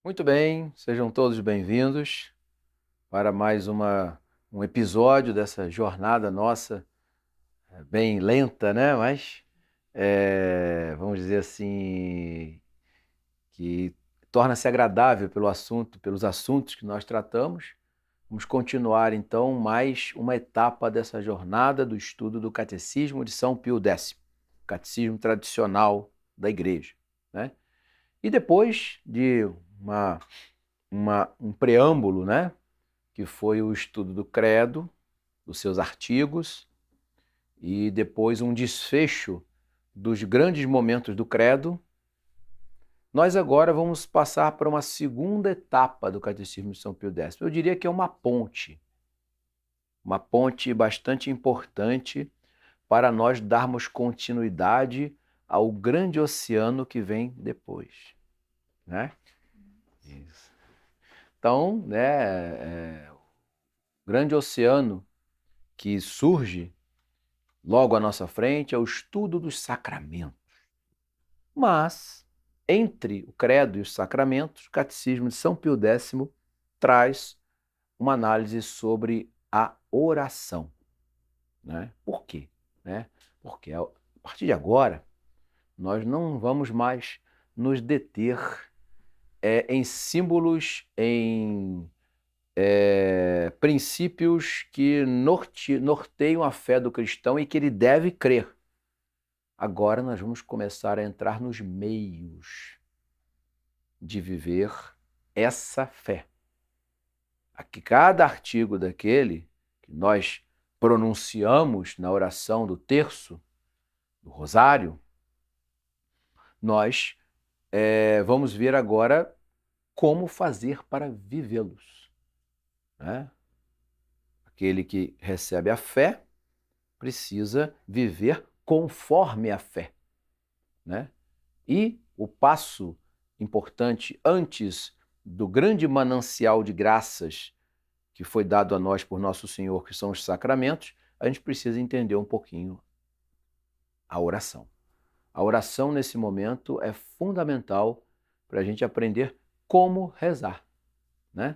Muito bem, sejam todos bem-vindos para mais um episódio dessa jornada nossa, bem lenta, né? Mas, vamos dizer assim, que torna-se agradável pelos assuntos que nós tratamos. Vamos continuar, então, mais uma etapa dessa jornada do estudo do Catecismo de São Pio X, Catecismo tradicional da Igreja, né? E depois de uma, um preâmbulo, né? Que foi o estudo do credo, dos seus artigos, e depois um desfecho dos grandes momentos do credo, nós agora vamos passar para uma segunda etapa do Catecismo de São Pio X. Eu diria que é uma ponte bastante importante para nós darmos continuidade ao grande oceano que vem depois, né? Isso. Então, né, o grande oceano que surge logo à nossa frente é o estudo dos sacramentos. Mas, entre o credo e os sacramentos, o Catecismo de São Pio X traz uma análise sobre a oração, né? Por quê? Né? Porque a partir de agora, nós não vamos mais nos deter em símbolos, em princípios que norteiam a fé do cristão e que ele deve crer. Agora nós vamos começar a entrar nos meios de viver essa fé. Aqui, cada artigo daquele que nós pronunciamos na oração do terço, do rosário, nós vamos ver agora como fazer para vivê-los, né? Aquele que recebe a fé precisa viver conforme a fé, né? E o passo importante antes do grande manancial de graças que foi dado a nós por nosso Senhor, que são os sacramentos, a gente precisa entender um pouquinho a oração. A oração, nesse momento, é fundamental para a gente aprender como rezar, né?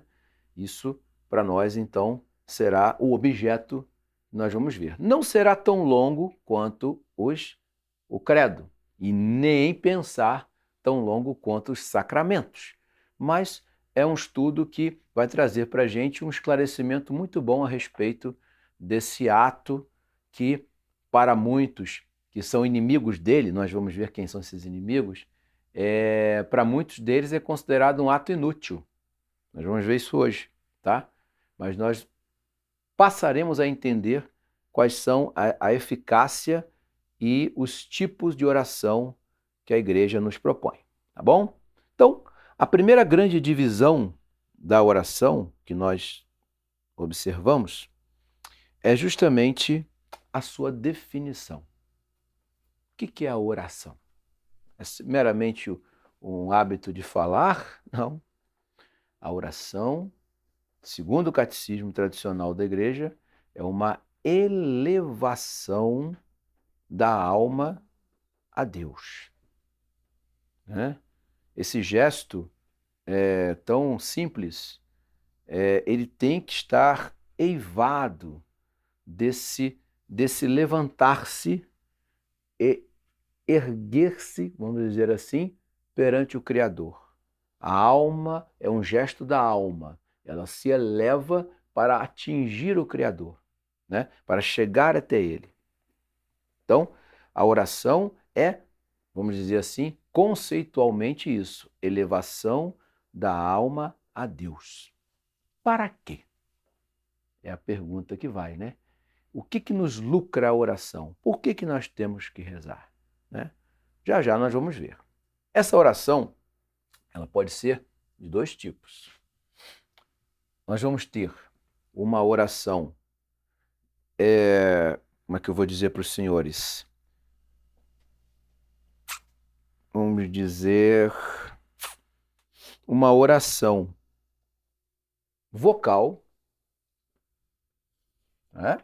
Isso, para nós, então, será o objeto que nós vamos ver. Não será tão longo quanto o credo, e nem pensar tão longo quanto os sacramentos. Mas é um estudo que vai trazer para a gente um esclarecimento muito bom a respeito desse ato que, para muitos que são inimigos dele, nós vamos ver quem são esses inimigos, para muitos deles é considerado um ato inútil. Nós vamos ver isso hoje, tá? Mas nós passaremos a entender quais são a eficácia e os tipos de oração que a igreja nos propõe, tá bom? Então, a primeira grande divisão da oração que nós observamos é justamente a sua definição. O que é a oração? É meramente um hábito de falar? Não. A oração, segundo o catecismo tradicional da igreja, é uma elevação da alma a Deus, né? Esse gesto tão simples, ele tem que estar eivado desse levantar-se e erguer-se, vamos dizer assim, perante o Criador. A alma é um gesto da alma, ela se eleva para atingir o Criador, né? Para chegar até Ele. Então, a oração é, vamos dizer assim, conceitualmente isso, elevação da alma a Deus. Para quê? É a pergunta que vai, né? O que nos lucra a oração? Por que nós temos que rezar? Né? Já já nós vamos ver. Essa oração, ela pode ser de dois tipos. Nós vamos ter uma oração, como é que eu vou dizer para os senhores? Vamos dizer, uma oração vocal, né?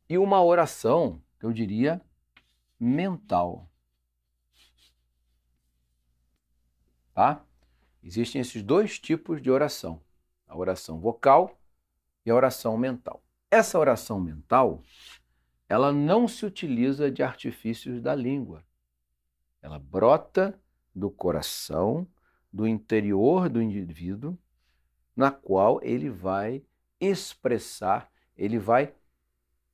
E uma oração, eu diria, mental. tá? Existem esses dois tipos de oração, a oração vocal e a oração mental. Essa oração mental, ela não se utiliza de artifícios da língua. Ela brota do coração, do interior do indivíduo, na qual ele vai expressar, ele vai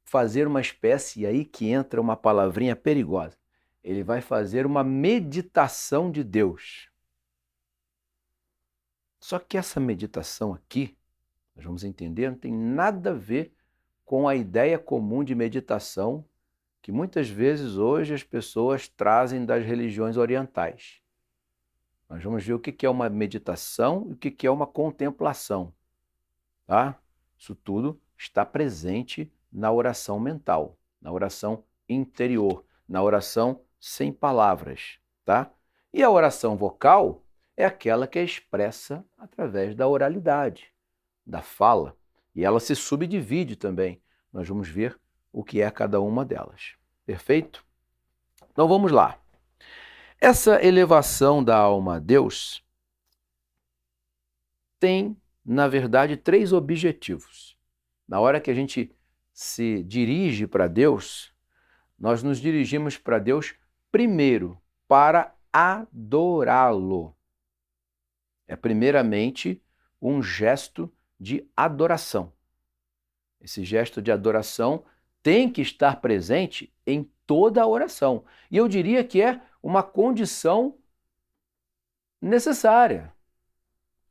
fazer uma espécie, e aí que entra uma palavrinha perigosa, ele vai fazer uma meditação de Deus. Só que essa meditação aqui, nós vamos entender, não tem nada a ver com a ideia comum de meditação que muitas vezes hoje as pessoas trazem das religiões orientais. Nós vamos ver o que é uma meditação e o que é uma contemplação, tá? Isso tudo está presente na oração mental, na oração interior, na oração sem palavras, tá? E a oração vocal é aquela que é expressa através da oralidade, da fala, e ela se subdivide também. Nós vamos ver o que é cada uma delas. Perfeito? Então vamos lá. Essa elevação da alma a Deus tem, na verdade, 3 objetivos. Na hora que a gente se dirige para Deus, nós nos dirigimos para Deus primeiro para adorá-lo. É primeiramente um gesto de adoração. Esse gesto de adoração tem que estar presente em toda a oração. E eu diria que é uma condição necessária.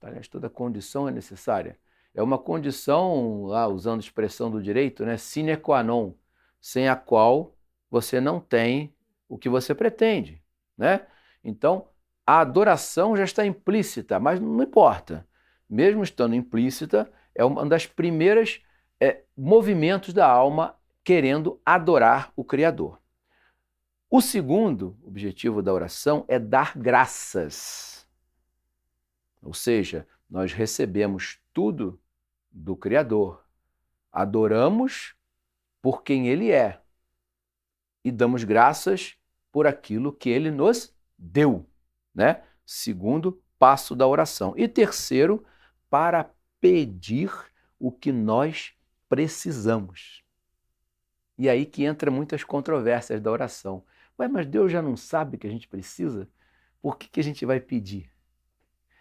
Aliás, toda condição é necessária. É uma condição, lá usando a expressão do direito, né, sine qua non, sem a qual você não tem o que você pretende, né? Então, a adoração já está implícita, mas não importa. Mesmo estando implícita, é uma das primeiras movimentos da alma querendo adorar o Criador. O segundo objetivo da oração é dar graças. Ou seja, nós recebemos tudo do Criador, adoramos por quem Ele é e damos graças por aquilo que Ele nos deu, né? Segundo passo da oração. E terceiro, para pedir o que nós precisamos. E aí que entra muitas controvérsias da oração. Ué, mas Deus já não sabe que a gente precisa? Por que a gente vai pedir?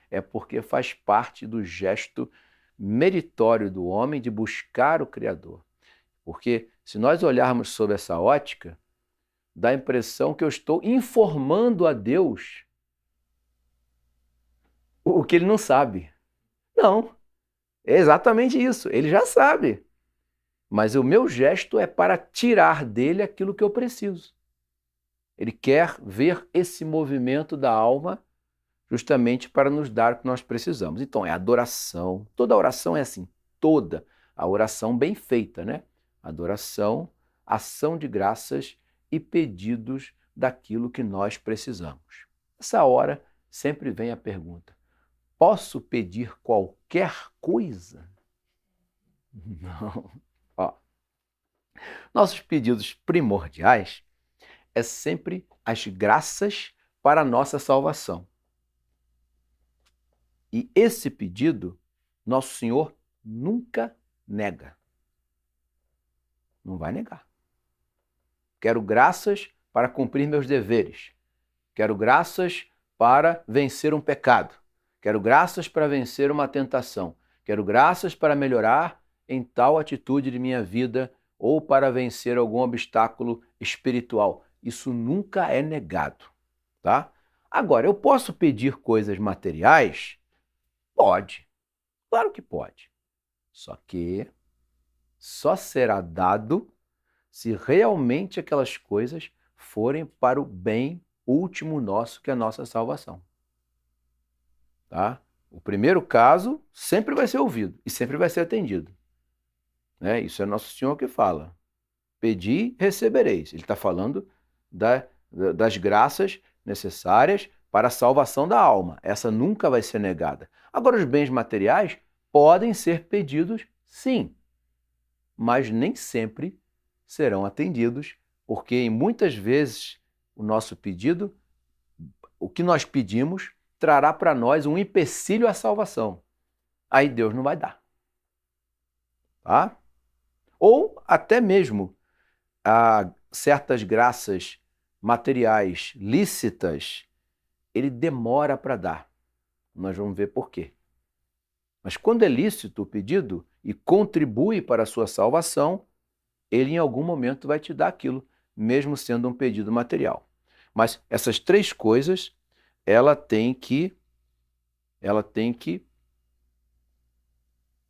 É porque faz parte do gesto meritório do homem de buscar o Criador. Porque se nós olharmos sob essa ótica, dá a impressão que eu estou informando a Deus o que Ele não sabe. Não, é exatamente isso, Ele já sabe. Mas o meu gesto é para tirar dele aquilo que eu preciso. Ele quer ver esse movimento da alma justamente para nos dar o que nós precisamos. Então, é adoração. Toda oração é assim, toda. A oração bem feita, né? Adoração, ação de graças e pedidos daquilo que nós precisamos. Nessa hora, sempre vem a pergunta: posso pedir qualquer coisa? Não. Ó, nossos pedidos primordiais é sempre as graças para a nossa salvação. E esse pedido, nosso Senhor nunca nega. Não vai negar. Quero graças para cumprir meus deveres. Quero graças para vencer um pecado. Quero graças para vencer uma tentação. Quero graças para melhorar em tal atitude de minha vida ou para vencer algum obstáculo espiritual. Isso nunca é negado, tá? Agora, eu posso pedir coisas materiais? Pode. Claro que pode. Só que só será dado se realmente aquelas coisas forem para o bem último nosso, que é a nossa salvação. Tá? O primeiro caso sempre vai ser ouvido e sempre vai ser atendido. Né? Isso é Nosso Senhor que fala. Pedi, recebereis. Ele está falando das graças necessárias para a salvação da alma. Essa nunca vai ser negada. Agora, os bens materiais podem ser pedidos, sim, mas nem sempre serão atendidos, porque muitas vezes o nosso pedido, o que nós pedimos, trará para nós um empecilho à salvação. Aí Deus não vai dar. Tá? Ou até mesmo certas graças materiais lícitas, ele demora para dar. Nós vamos ver por quê. Mas quando é lícito o pedido e contribui para a sua salvação, ele em algum momento vai te dar aquilo, mesmo sendo um pedido material. Mas essas três coisas, ela tem que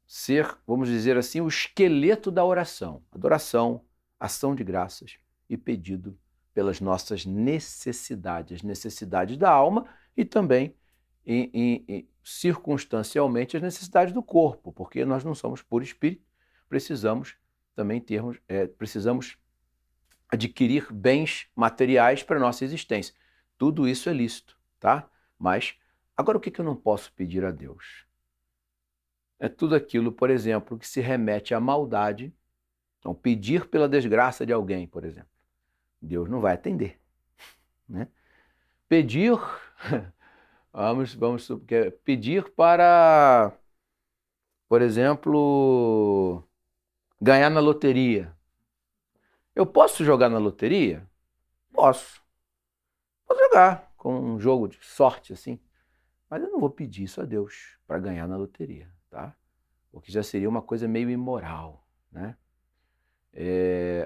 ser, vamos dizer assim, o esqueleto da oração. Adoração, ação de graças e pedido pelas nossas necessidades, as necessidades da alma e também, circunstancialmente, as necessidades do corpo, porque nós não somos por espírito, precisamos também precisamos adquirir bens materiais para a nossa existência. Tudo isso é lícito, tá? Mas agora o que eu não posso pedir a Deus? É tudo aquilo, por exemplo, que se remete à maldade. Então, pedir pela desgraça de alguém, por exemplo, Deus não vai atender, né? Pedir, pedir para, por exemplo, ganhar na loteria. Eu posso jogar na loteria? Posso. Posso jogar com um jogo de sorte assim, mas eu não vou pedir isso a Deus para ganhar na loteria, tá? Porque já seria uma coisa meio imoral, né?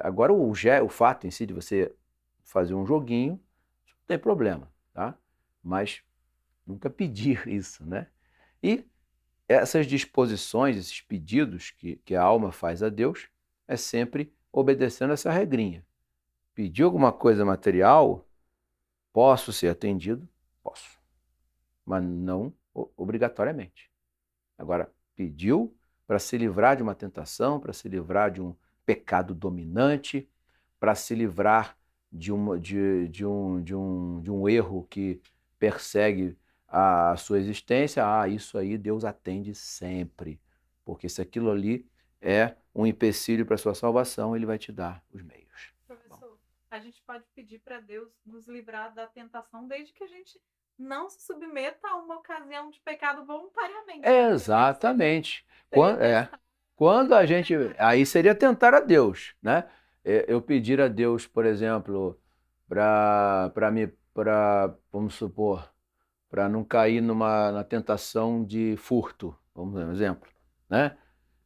Agora, o fato em si de você fazer um joguinho, não tem problema, tá? Mas nunca pedir isso, né? E essas disposições, esses pedidos que a alma faz a Deus, é sempre obedecendo essa regrinha. Pedir alguma coisa material, posso ser atendido? Posso. Mas não obrigatoriamente. Agora, pediu para se livrar de uma tentação, para se livrar de um pecado dominante, para se livrar de um erro que persegue a sua existência, isso aí Deus atende sempre. Porque se aquilo ali é um empecilho para a sua salvação, ele vai te dar os meios. Professor, a gente pode pedir para Deus nos livrar da tentação desde que a gente não se submeta a uma ocasião de pecado voluntariamente. Exatamente. Quando a gente... Aí seria tentar a Deus, né? Eu pedir a Deus, por exemplo, vamos supor, para não cair na tentação de furto, vamos dar um exemplo, né?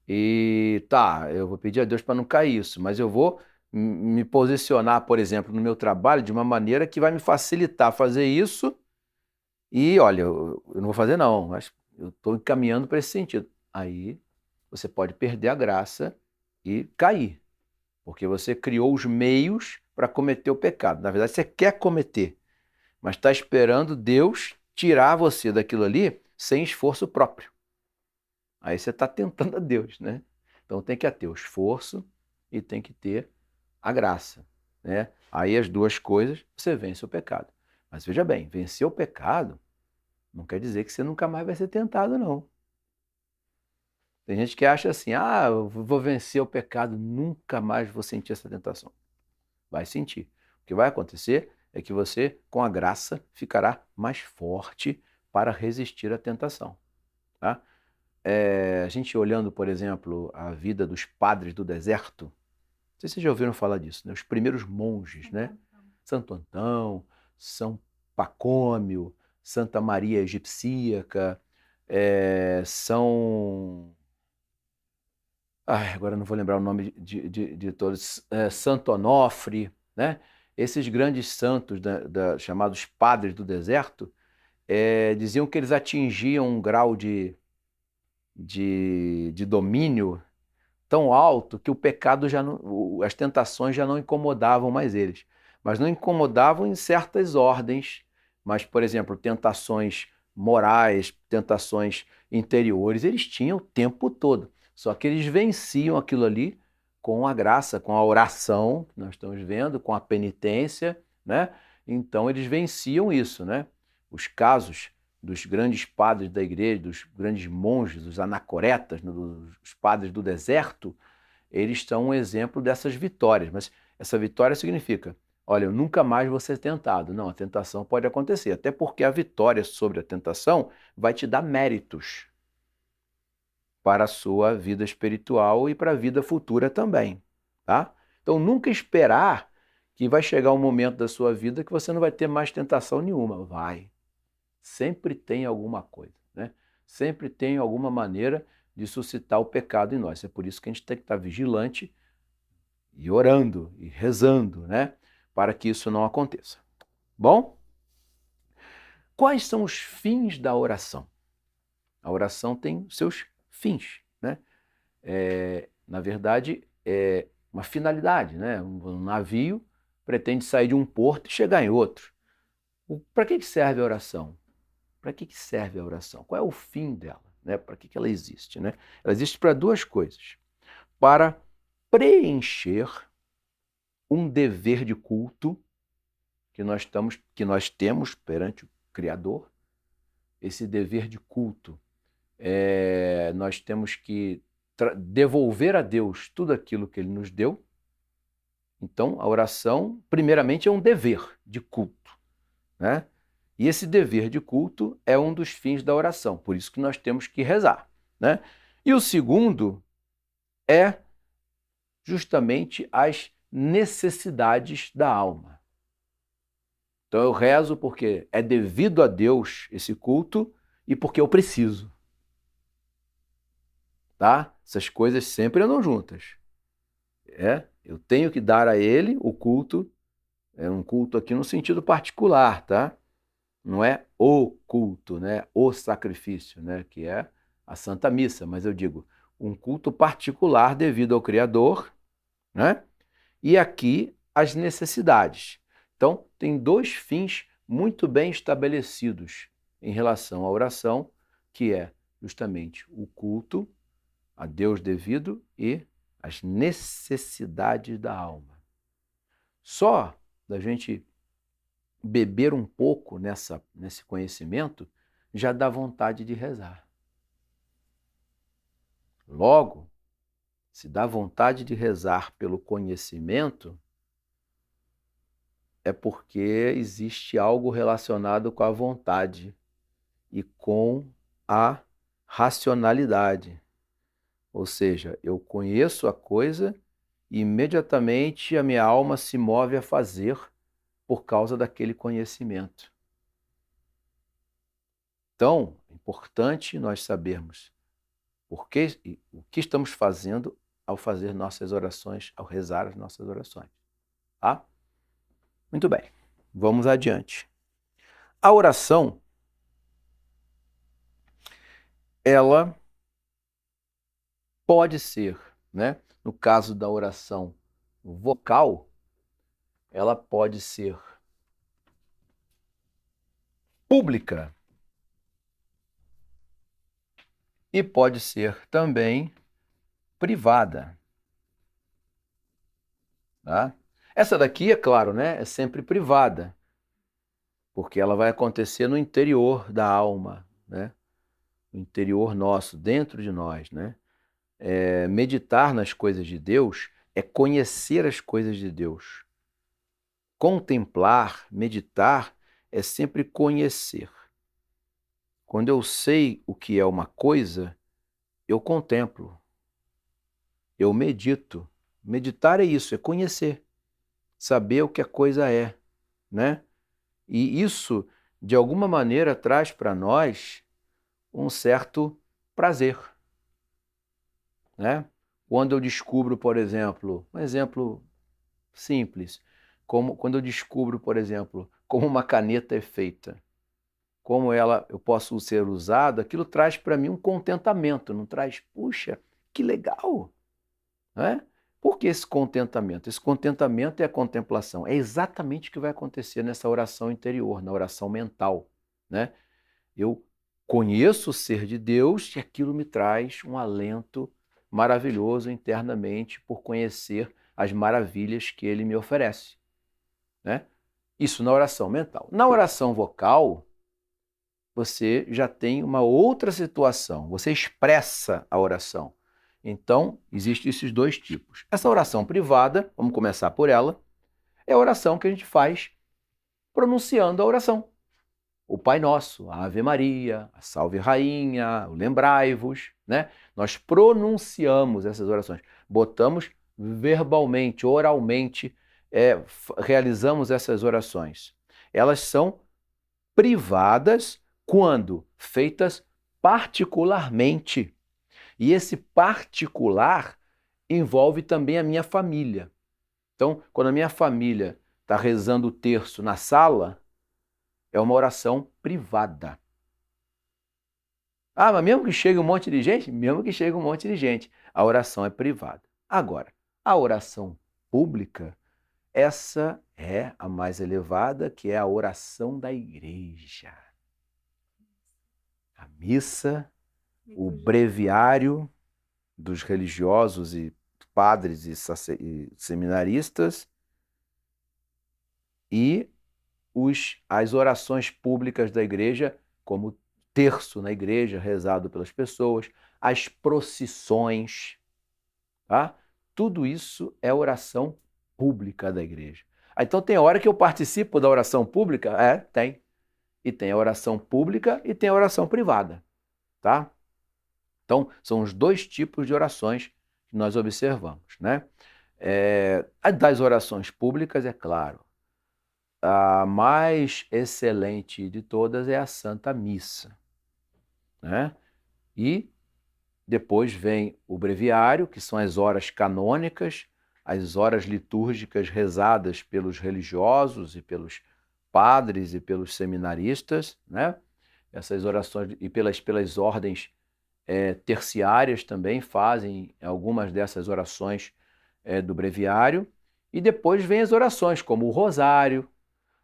E eu vou pedir a Deus para não cair isso, mas eu vou me posicionar, por exemplo, no meu trabalho de uma maneira que vai me facilitar fazer isso. E olha, eu não vou fazer não, mas eu estou encaminhando para esse sentido. Aí você pode perder a graça e cair, porque você criou os meios para cometer o pecado. Na verdade, você quer cometer, mas está esperando Deus tirar você daquilo ali sem esforço próprio. Aí você está tentando a Deus, né? Então tem que ter o esforço e tem que ter a graça, né? Aí as duas coisas, você vence o pecado. Mas veja bem, vencer o pecado não quer dizer que você nunca mais vai ser tentado, não. Tem gente que acha assim, eu vou vencer o pecado, nunca mais vou sentir essa tentação. Vai sentir. O que vai acontecer é que você, com a graça, ficará mais forte para resistir à tentação. Tá? A gente olhando, por exemplo, a vida dos padres do deserto, não sei se vocês já ouviram falar disso, né? Os primeiros monges, né? Santo Antão, São Pacômio, Santa Maria Egipcíaca, agora não vou lembrar o nome de todos, Santo Onofre, né? Esses grandes santos chamados padres do deserto, diziam que eles atingiam um grau de domínio tão alto que o pecado as tentações já não incomodavam mais eles. Mas não incomodavam em certas ordens, mas, por exemplo, tentações morais, tentações interiores, eles tinham o tempo todo. Só que eles venciam aquilo ali com a graça, com a oração, que nós estamos vendo, com a penitência, né? Então eles venciam isso, né? Os casos dos grandes padres da igreja, dos grandes monges, os anacoretas, os padres do deserto, eles são um exemplo dessas vitórias. Mas essa vitória significa olha, eu nunca mais vou ser tentado. Não, a tentação pode acontecer, até porque a vitória sobre a tentação vai te dar méritos para a sua vida espiritual e para a vida futura também, tá? Então, nunca esperar que vai chegar um momento da sua vida que você não vai ter mais tentação nenhuma. Vai. Sempre tem alguma coisa, né? Sempre tem alguma maneira de suscitar o pecado em nós. É por isso que a gente tem que estar vigilante e orando e rezando, né? Para que isso não aconteça. Bom? Quais são os fins da oração? A oração tem seus fins, né? Na verdade, é uma finalidade, né? Um navio pretende sair de um porto e chegar em outro. Para que serve a oração? Para que serve a oração? Qual é o fim dela? Né? Para que ela existe? Né? Ela existe para duas coisas. Para preencher um dever de culto que nós temos perante o Criador. Esse dever de culto, nós temos que devolver a Deus tudo aquilo que Ele nos deu. Então, a oração, primeiramente, é um dever de culto, né? E esse dever de culto é um dos fins da oração, por isso que nós temos que rezar, né? E o segundo é justamente as necessidades da alma. Então eu rezo porque é devido a Deus esse culto e porque eu preciso. Tá? Essas coisas sempre andam juntas. Eu tenho que dar a Ele o culto, é um culto aqui no sentido particular, tá? Não é o culto, né? O sacrifício, né? Que é a Santa Missa, mas eu digo um culto particular devido ao Criador, né? E aqui as necessidades. Então, tem dois fins muito bem estabelecidos em relação à oração, que é justamente o culto a Deus devido e as necessidades da alma. Só da gente beber um pouco nesse conhecimento já dá vontade de rezar. Logo, se dá vontade de rezar pelo conhecimento, é porque existe algo relacionado com a vontade e com a racionalidade. Ou seja, eu conheço a coisa e imediatamente a minha alma se move a fazer por causa daquele conhecimento. Então, é importante nós sabermos o que estamos fazendo ao fazer nossas orações, ao rezar as nossas orações. Tá? Muito bem, vamos adiante. A oração, ela pode ser, né? No caso da oração vocal, ela pode ser pública e pode ser também privada. Tá? Essa daqui, é claro, né? É sempre privada, porque ela vai acontecer no interior da alma, né? No interior nosso, dentro de nós, né? Meditar nas coisas de Deus é conhecer as coisas de Deus. Contemplar, meditar, é sempre conhecer. Quando eu sei o que é uma coisa, eu contemplo, eu medito. Meditar é isso, é conhecer, saber o que a coisa é, né? E isso, de alguma maneira, traz para nós um certo prazer, né? Quando eu descubro, por exemplo, um exemplo simples, como quando eu descubro, por exemplo, como uma caneta é feita, como eu posso ser usado, aquilo traz para mim um contentamento, não traz, puxa, que legal, né? Por que esse contentamento? Esse contentamento é a contemplação. É exatamente o que vai acontecer nessa oração interior, na oração mental, né? Eu conheço o ser de Deus e aquilo me traz um alento maravilhoso internamente por conhecer as maravilhas que Ele me oferece, né? Isso na oração mental. Na oração vocal, você já tem uma outra situação. Você expressa a oração. Então, existem esses dois tipos. Essa oração privada, vamos começar por ela, é a oração que a gente faz pronunciando a oração. O Pai Nosso, a Ave Maria, a Salve Rainha, o Lembrai-vos, né? Nós pronunciamos essas orações, botamos verbalmente, oralmente, realizamos essas orações. Elas são privadas quando feitas particularmente. E esse particular envolve também a minha família. Então, quando a minha família está rezando o terço na sala, é uma oração privada. Ah, mas mesmo que chegue um monte de gente? Mesmo que chegue um monte de gente, a oração é privada. Agora, a oração pública, essa é a mais elevada, que é a oração da igreja. A missa, o breviário dos religiosos e padres e seminaristas e as orações públicas da igreja, como terço na igreja, rezado pelas pessoas, as procissões, tá? Tudo isso é oração pública da igreja. Então tem hora que eu participo da oração pública? Tem. E tem a oração pública e tem a oração privada, tá? Então, são os dois tipos de orações que nós observamos, né? Das orações públicas, é claro, a mais excelente de todas é a Santa Missa, né? E depois vem o breviário, que são as horas canônicas, as horas litúrgicas rezadas pelos religiosos e pelos padres e pelos seminaristas, né? Essas orações e pelas ordens terciárias também fazem algumas dessas orações do breviário. E depois vem as orações, como o rosário,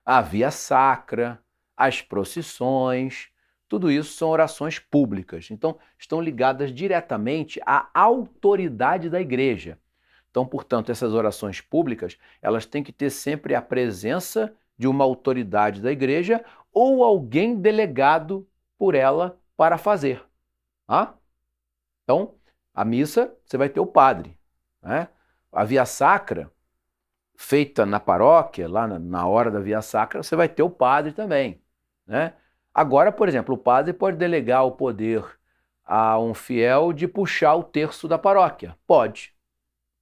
a via sacra, as procissões, tudo isso são orações públicas. Então, estão ligadas diretamente à autoridade da igreja. Então, portanto, essas orações públicas, elas têm que ter sempre a presença de uma autoridade da igreja ou alguém delegado por ela para fazer. Tá? Então, a missa, você vai ter o padre, né? A via sacra, feita na paróquia, lá na hora da via sacra, você vai ter o padre também, né? Agora, por exemplo, o padre pode delegar o poder a um fiel de puxar o terço da paróquia. Pode,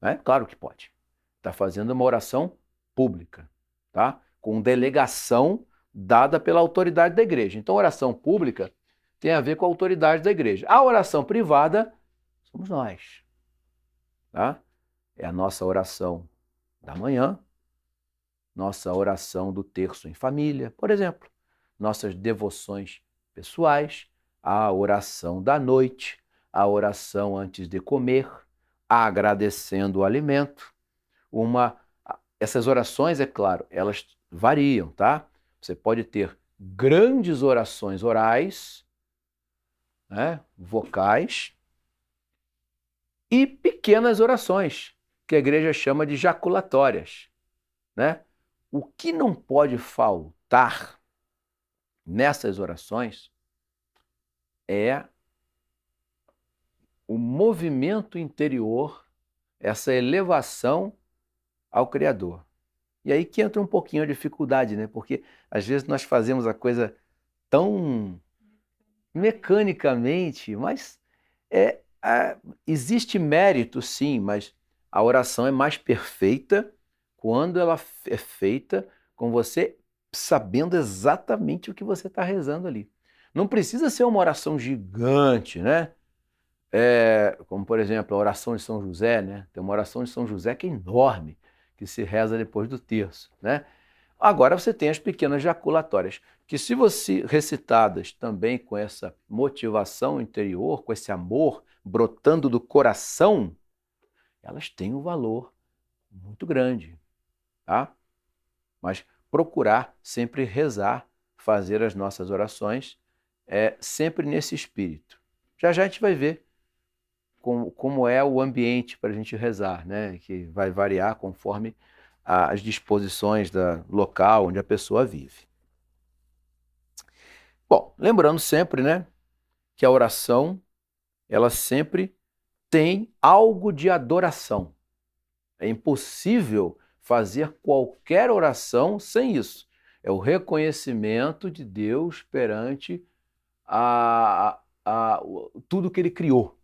né? Claro que pode. Está fazendo uma oração pública, tá? Com delegação dada pela autoridade da igreja. Então, oração pública tem a ver com a autoridade da igreja. A oração privada somos nós, tá? É a nossa oração da manhã, nossa oração do terço em família, por exemplo, nossas devoções pessoais, a oração da noite, a oração antes de comer, agradecendo o alimento. Essas orações, é claro, elas variam, tá? Você pode ter grandes orações orais, né, vocais, e pequenas orações, que a igreja chama de jaculatórias, né? O que não pode faltar nessas orações é o movimento interior, essa elevação ao Criador. E aí que entra um pouquinho a dificuldade, né? Porque às vezes nós fazemos a coisa tão mecanicamente, mas existe mérito, sim, mas a oração é mais perfeita quando ela é feita com você sabendo exatamente o que você está rezando ali. Não precisa ser uma oração gigante, né? Como, por exemplo, a oração de São José, né? Tem uma oração de São José que é enorme, que se reza depois do terço, né? Agora você tem as pequenas jaculatórias, que se você recitadas também com essa motivação interior, com esse amor brotando do coração, elas têm um valor muito grande, tá? Mas procurar sempre rezar, fazer as nossas orações, sempre nesse espírito. Já já a gente vai ver como é o ambiente para a gente rezar, né? Que vai variar conforme as disposições do local onde a pessoa vive. Bom, lembrando sempre, né, que a oração, ela sempre tem algo de adoração. É impossível fazer qualquer oração sem isso. É o reconhecimento de Deus perante tudo que ele criou.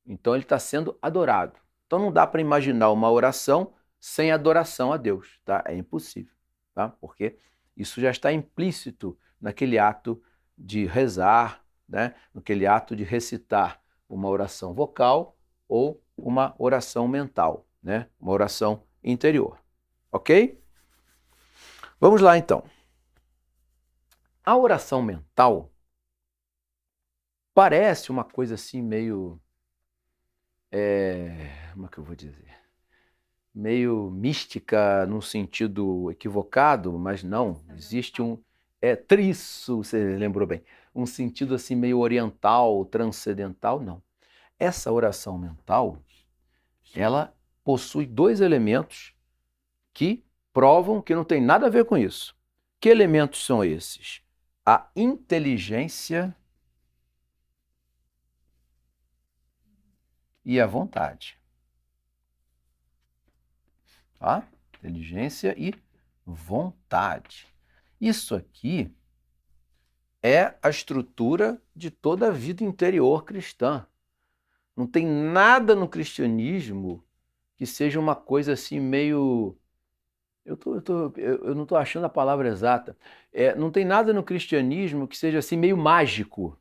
Então ele está sendo adorado. Então não dá para imaginar uma oração sem adoração a Deus, tá? É impossível, tá? Porque isso já está implícito naquele ato de rezar, né? Naquele ato de recitar uma oração vocal ou uma oração mental, né? Uma oração interior, ok? Vamos lá então. A oração mental parece uma coisa assim meio, como é que eu vou dizer? Meio mística num sentido equivocado, mas não, existe isso, você lembrou bem, um sentido assim meio oriental, transcendental, não. Essa oração mental, ela possui dois elementos que provam que não tem nada a ver com isso. Que elementos são esses? A inteligência e a vontade. Tá? Inteligência e vontade. Isso aqui é a estrutura de toda a vida interior cristã. Não tem nada no cristianismo que seja uma coisa assim meio... Eu não estou achando a palavra exata. Não tem nada no cristianismo que seja assim meio mágico.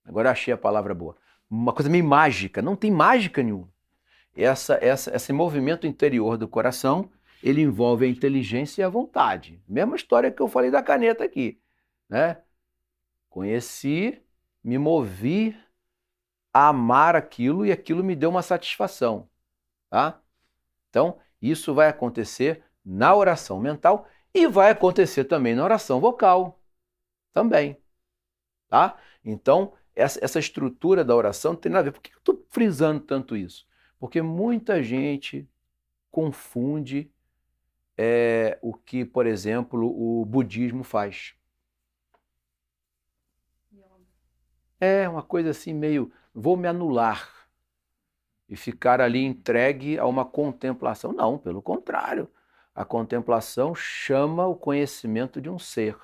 Agora achei a palavra boa. Uma coisa meio mágica. Não tem mágica nenhuma. Esse movimento interior do coração, ele envolve a inteligência e a vontade. Mesma história que eu falei da caneta aqui, né? Conheci, me movi a amar aquilo e aquilo me deu uma satisfação, tá? Então, isso vai acontecer na oração mental e vai acontecer também na oração vocal, também, tá? Então, essa estrutura da oração não tem nada a ver. Por que eu estou frisando tanto isso? Porque muita gente confunde o que, por exemplo, o budismo faz. É uma coisa assim meio, vou me anular e ficar ali entregue a uma contemplação. Não, pelo contrário. A contemplação chama o conhecimento de um ser.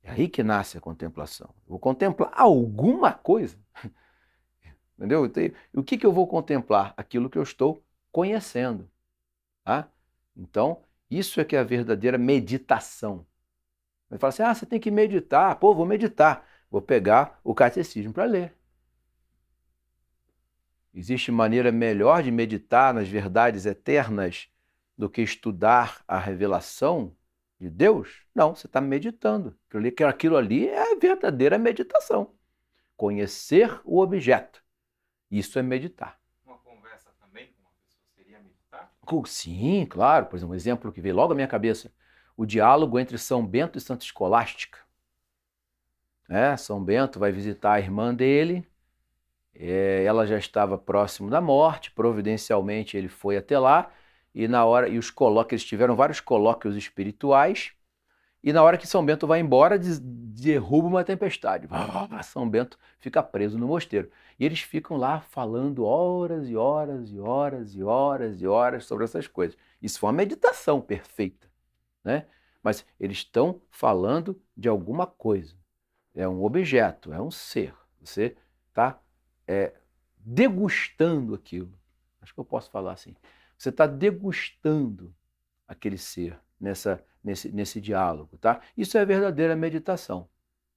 É aí que nasce a contemplação. Eu vou contemplar alguma coisa. Entendeu? O que eu vou contemplar? Aquilo que eu estou conhecendo. Tá? Então, isso é que é a verdadeira meditação. Ele fala assim, você tem que meditar. Pô, vou meditar. Vou pegar o catecismo para ler. Existe maneira melhor de meditar nas verdades eternas do que estudar a revelação de Deus? Não, você está meditando. Aquilo ali é a verdadeira meditação. Conhecer o objeto. Isso é meditar. Uma conversa também com uma pessoa seria meditar? Sim, claro. Por exemplo, um exemplo que veio logo à minha cabeça. O diálogo entre São Bento e Santa Escolástica. São Bento vai visitar a irmã dele. Ela já estava próximo da morte, providencialmente ele foi até lá, e na hora, e os colóquios, eles tiveram vários colóquios espirituais, e na hora que São Bento vai embora, derruba uma tempestade. São Bento fica preso no mosteiro. E eles ficam lá falando horas e horas e horas e horas e horas sobre essas coisas. Isso foi uma meditação perfeita, né? Mas eles estão falando de alguma coisa. É um objeto, é um ser. Você está degustando aquilo. Acho que eu posso falar assim. Você está degustando aquele ser nesse diálogo, tá? Isso é a verdadeira meditação,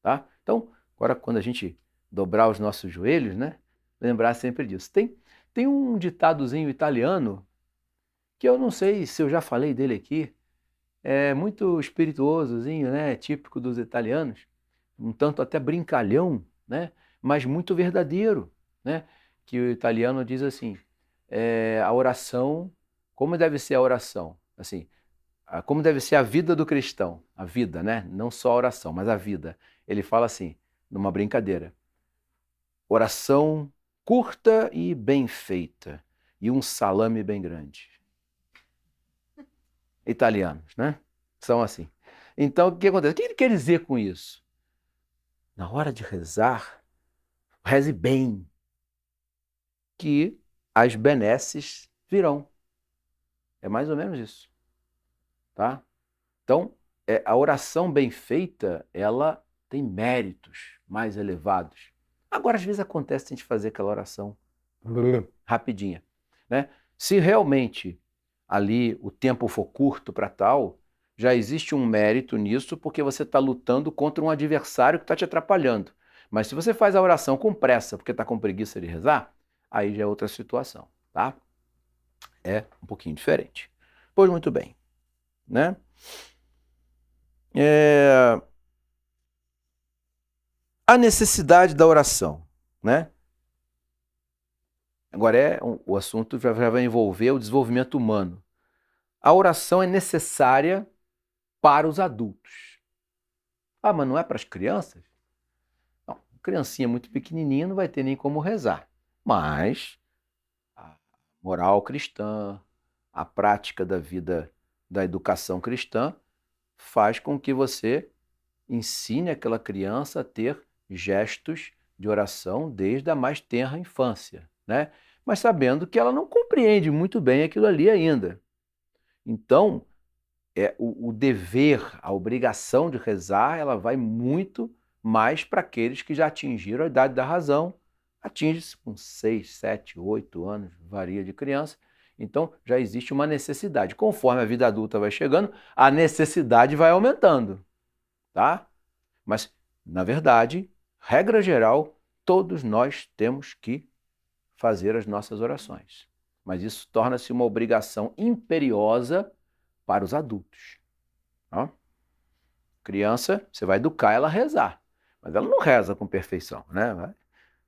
tá? Então, agora quando a gente dobrar os nossos joelhos, né? Lembrar sempre disso. Tem um ditadozinho italiano que eu não sei se eu já falei dele aqui. É muito espirituosozinho, né? Típico dos italianos. Um tanto até brincalhão, né? Mas muito verdadeiro, né? Que o italiano diz assim, a oração, como deve ser a oração? Assim, como deve ser a vida do cristão, a vida, né? Não só a oração, mas a vida. Ele fala assim, numa brincadeira, oração curta e bem feita, e um salame bem grande. Italianos, né? São assim. Então, o que acontece? O que ele quer dizer com isso? Na hora de rezar, reze bem, que as benesses virão. É mais ou menos isso, tá? Então, a oração bem feita, ela tem méritos mais elevados. Agora, às vezes acontece a gente fazer aquela oração rapidinha, né? Se realmente ali o tempo for curto para tal, já existe um mérito nisso, porque você está lutando contra um adversário que está te atrapalhando. Mas se você faz a oração com pressa, porque está com preguiça de rezar, aí já é outra situação, tá? É um pouquinho diferente. Pois muito bem, né? A necessidade da oração, né? Agora o assunto já vai envolver o desenvolvimento humano. A oração é necessária para os adultos. Ah, mas não é para as crianças? Não, criancinha muito pequenininha não vai ter nem como rezar. Mas a moral cristã, a prática da vida da educação cristã faz com que você ensine aquela criança a ter gestos de oração desde a mais tenra infância, né? Mas sabendo que ela não compreende muito bem aquilo ali ainda. Então, o dever, a obrigação de rezar, ela vai muito mais para aqueles que já atingiram a idade da razão. Atinge-se com 6, 7, 8 anos, varia de criança. Então, já existe uma necessidade. Conforme a vida adulta vai chegando, a necessidade vai aumentando, tá? Mas, na verdade, regra geral, todos nós temos que fazer as nossas orações. Mas isso torna-se uma obrigação imperiosa para os adultos. Ó. Criança, você vai educar ela a rezar, mas ela não reza com perfeição, né?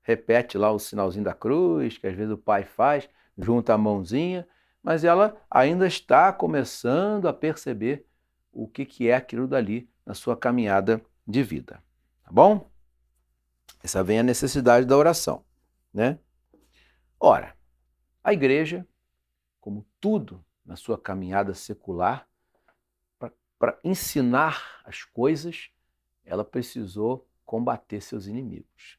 Repete lá o sinalzinho da cruz, que às vezes o pai faz, junta a mãozinha, mas ela ainda está começando a perceber o que é aquilo dali na sua caminhada de vida. Tá bom? Essa vem a necessidade da oração, né? Ora, a igreja, como tudo na sua caminhada secular, para ensinar as coisas, ela precisou combater seus inimigos.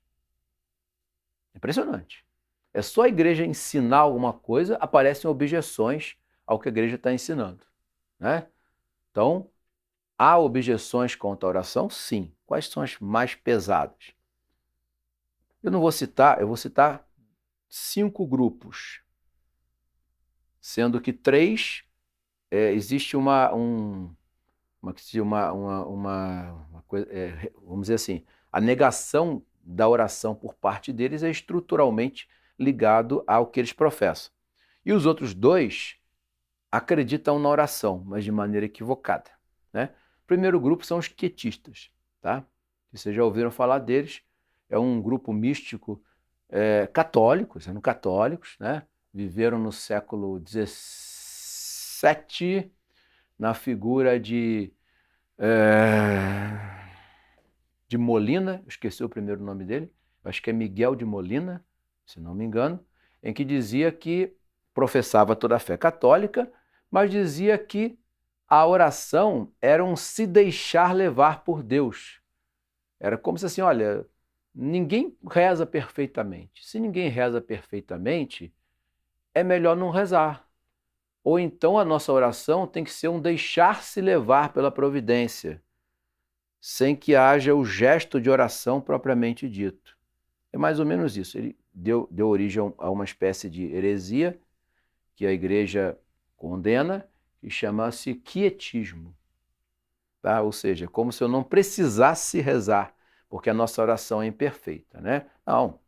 Impressionante. É só a igreja ensinar alguma coisa, aparecem objeções ao que a igreja está ensinando, né? Então, há objeções contra a oração? Sim. Quais são as mais pesadas? Eu não vou citar, eu vou citar 5 grupos, sendo que 3 existe uma coisa, vamos dizer assim, a negação da oração por parte deles é estruturalmente ligado ao que eles professam. E os outros 2 acreditam na oração, mas de maneira equivocada, né? O primeiro grupo são os quietistas, tá? Vocês já ouviram falar deles, é um grupo místico católico, sendo católicos, né? Viveram no século XVII, na figura de Molina, esqueci o primeiro nome dele, acho que é Miguel de Molina, se não me engano, em que dizia que professava toda a fé católica, mas dizia que a oração era um se deixar levar por Deus. Era como se assim, olha, ninguém reza perfeitamente. Se ninguém reza perfeitamente, é melhor não rezar. Ou então a nossa oração tem que ser um deixar-se levar pela providência, sem que haja o gesto de oração propriamente dito. É mais ou menos isso. Ele deu origem a uma espécie de heresia que a igreja condena, que chama-se quietismo. Tá? Ou seja, como se eu não precisasse rezar, porque a nossa oração é imperfeita, né? Não.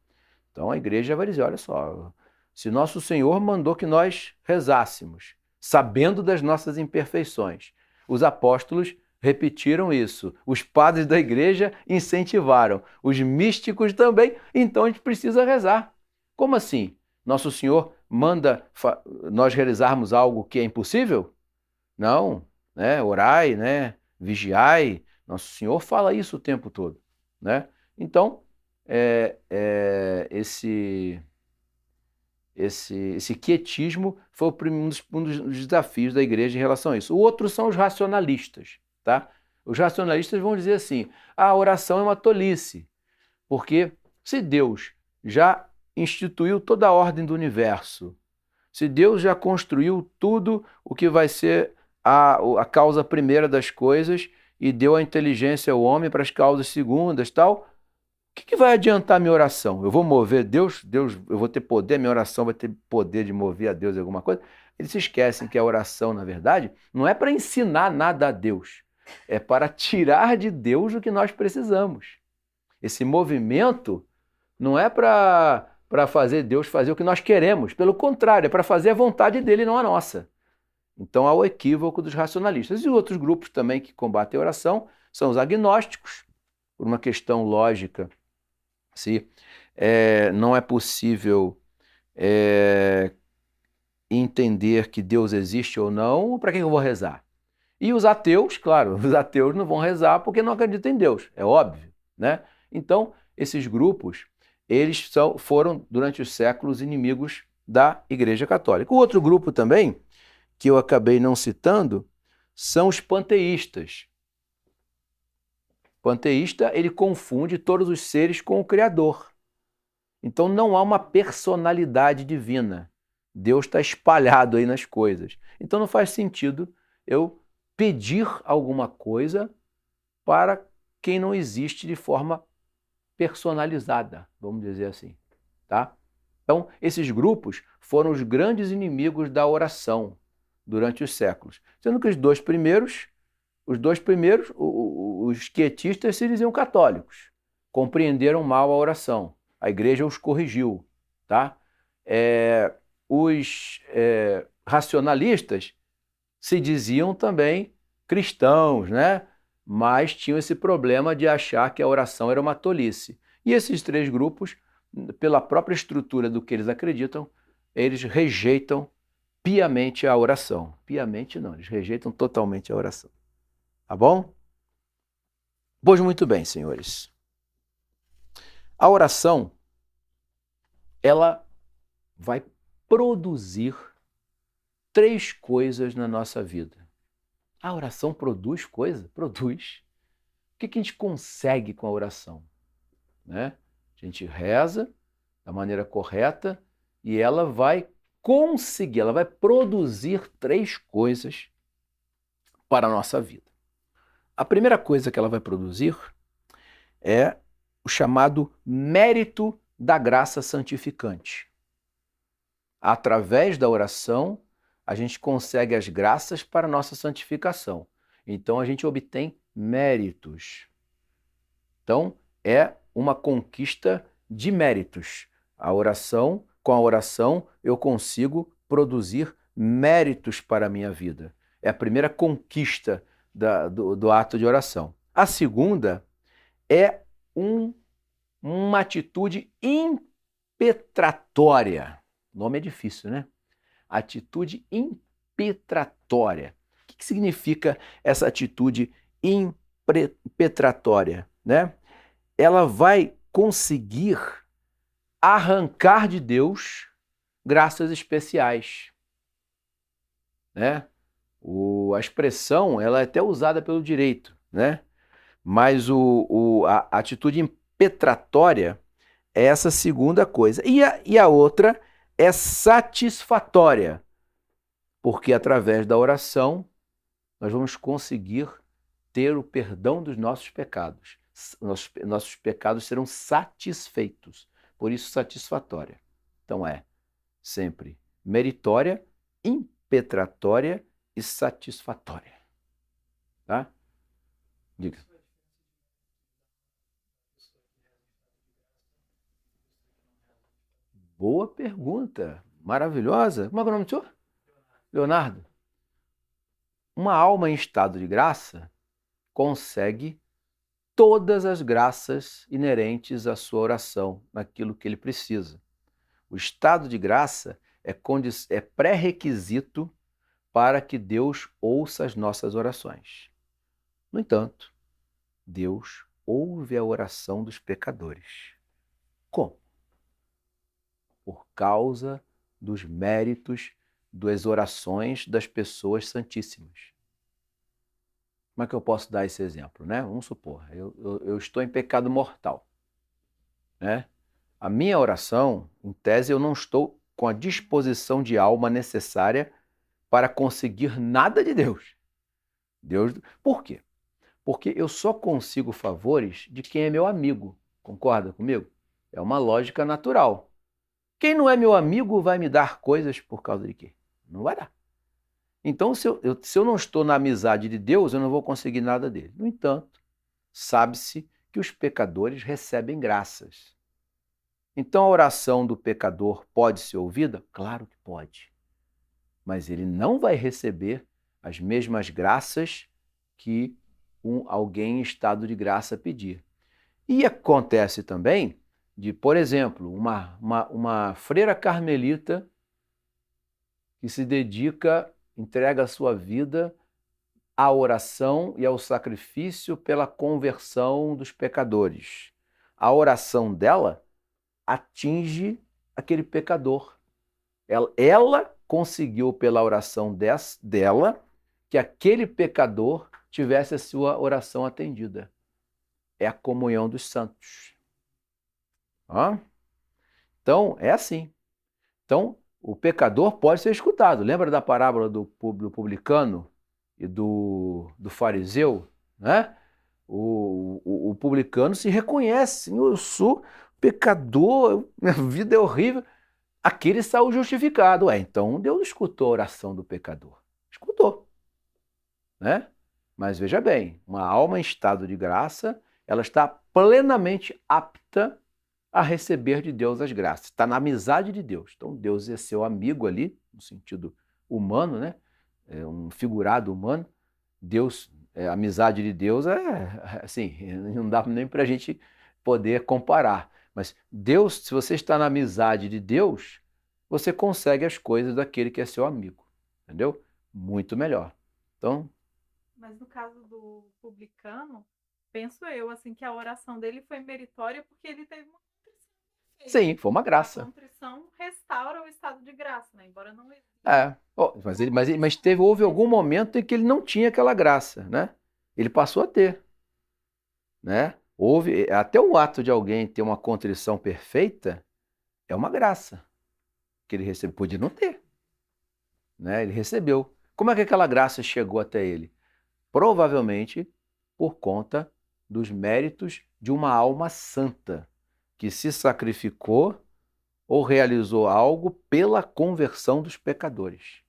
Então a igreja vai dizer, olha só, se nosso Senhor mandou que nós rezássemos, sabendo das nossas imperfeições, os apóstolos repetiram isso, os padres da igreja incentivaram, os místicos também, então a gente precisa rezar. Como assim? Nosso Senhor manda nós realizarmos algo que é impossível? Não, né? Orai, né? Vigiai. Nosso Senhor fala isso o tempo todo, né? Então, esse quietismo foi um dos desafios da igreja em relação a isso. O outro são os racionalistas, tá? Os racionalistas vão dizer assim, a oração é uma tolice, porque se Deus já instituiu toda a ordem do universo, Se Deus já construiu tudo o que vai ser a causa primeira das coisas e deu a inteligência ao homem para as causas segundas, tal, o que vai adiantar a minha oração? Eu vou mover Deus? Eu vou ter poder, minha oração vai ter poder de mover a Deus em alguma coisa? Eles se esquecem que a oração, na verdade, não é para ensinar nada a Deus, é para tirar de Deus o que nós precisamos. Esse movimento não é para fazer Deus fazer o que nós queremos, pelo contrário, é para fazer a vontade dele, não a nossa. Então há o equívoco dos racionalistas. E outros grupos também que combatem a oração são os agnósticos, por uma questão lógica. Se não é possível entender que Deus existe ou não, para quem eu vou rezar? E os ateus, claro, os ateus não vão rezar porque não acreditam em Deus, é óbvio, né? Então, esses grupos, eles foram, durante os séculos, inimigos da Igreja Católica. O outro grupo também, que eu acabei não citando, são os panteístas. O panteísta, ele confunde todos os seres com o Criador. Então não há uma personalidade divina. Deus está espalhado aí nas coisas. Então não faz sentido eu pedir alguma coisa para quem não existe de forma personalizada, vamos dizer assim, tá? Então, esses grupos foram os grandes inimigos da oração durante os séculos. Sendo que os dois primeiros, os quietistas se diziam católicos, compreenderam mal a oração. A igreja os corrigiu, tá? Os racionalistas se diziam também cristãos, né? Mas tinham esse problema de achar que a oração era uma tolice. E esses três grupos, pela própria estrutura do que eles acreditam, eles rejeitam piamente a oração. Piamente não, eles rejeitam totalmente a oração. Tá bom? Pois muito bem, senhores. A oração, ela vai produzir três coisas na nossa vida. A oração produz coisa? Produz. O que a gente consegue com a oração? Né? A gente reza da maneira correta e ela vai conseguir, ela vai produzir três coisas para a nossa vida. A primeira coisa que ela vai produzir é o chamado mérito da graça santificante. Através da oração, a gente consegue as graças para a nossa santificação. Então, a gente obtém méritos. Então, é uma conquista de méritos. Com a oração, eu consigo produzir méritos para a minha vida. É a primeira conquista do ato de oração. A segunda é uma atitude impetratória. O nome é difícil, né? Atitude impetratória. O que significa essa atitude impetratória, né? Ela vai conseguir arrancar de Deus graças especiais, né? A expressão ela é até usada pelo direito, né? Mas a atitude impetratória é essa segunda coisa. E a outra é satisfatória, porque através da oração nós vamos conseguir ter o perdão dos nossos pecados. Nossos pecados serão satisfeitos, por isso satisfatória. Então é sempre meritória, impetratória e satisfatória. Tá? Diga. Boa pergunta, maravilhosa. Como é o nome do senhor? Leonardo. Uma alma em estado de graça consegue todas as graças inerentes à sua oração, naquilo que ele precisa. O estado de graça é pré-requisito para que Deus ouça as nossas orações. No entanto, Deus ouve a oração dos pecadores. Como? Por causa dos méritos das orações das pessoas santíssimas. Como é que eu posso dar esse exemplo, né? Vamos supor, eu estou em pecado mortal, né? A minha oração, em tese, eu não estou com a disposição de alma necessária para conseguir nada de Deus. Por quê? Porque eu só consigo favores de quem é meu amigo. Concorda comigo? É uma lógica natural. Quem não é meu amigo vai me dar coisas por causa de quê? Não vai dar. Então, se eu não estou na amizade de Deus, eu não vou conseguir nada dele. No entanto, sabe-se que os pecadores recebem graças. Então, a oração do pecador pode ser ouvida? Claro que pode. Mas ele não vai receber as mesmas graças que alguém em estado de graça pedir. E acontece também de, por exemplo, uma freira carmelita que se dedica, entrega a sua vida à oração e ao sacrifício pela conversão dos pecadores. A oração dela atinge aquele pecador. Ela conseguiu, pela oração dela, que aquele pecador tivesse a sua oração atendida. É a comunhão dos santos. Então, é assim. Então, o pecador pode ser escutado. Lembra da parábola do publicano e do fariseu? Né? O publicano se reconhece. Eu sou pecador, minha vida é horrível. Aquele saiu justificado. Então Deus escutou a oração do pecador. Escutou. Né? Mas veja bem, uma alma em estado de graça, ela está plenamente apta a receber de Deus as graças. Está na amizade de Deus. Então Deus é seu amigo ali, no sentido humano, né? É um figurado humano. Deus, a amizade de Deus assim, não dá nem para a gente poder comparar. Mas Deus, se você está na amizade de Deus, você consegue as coisas daquele que é seu amigo. Entendeu? Muito melhor. Então... Mas no caso do publicano, penso eu, assim, que a oração dele foi meritória porque ele teve uma contrição perfeita. Sim, foi uma graça. A contrição restaura o estado de graça, né? Embora não exista. Mas houve algum momento em que ele não tinha aquela graça, né? Ele passou a ter, né? Houve, até o ato de alguém ter uma contrição perfeita é uma graça que ele recebeu. Podia não ter, né? Ele recebeu. Como é que aquela graça chegou até ele? Provavelmente por conta dos méritos de uma alma santa que se sacrificou ou realizou algo pela conversão dos pecadores,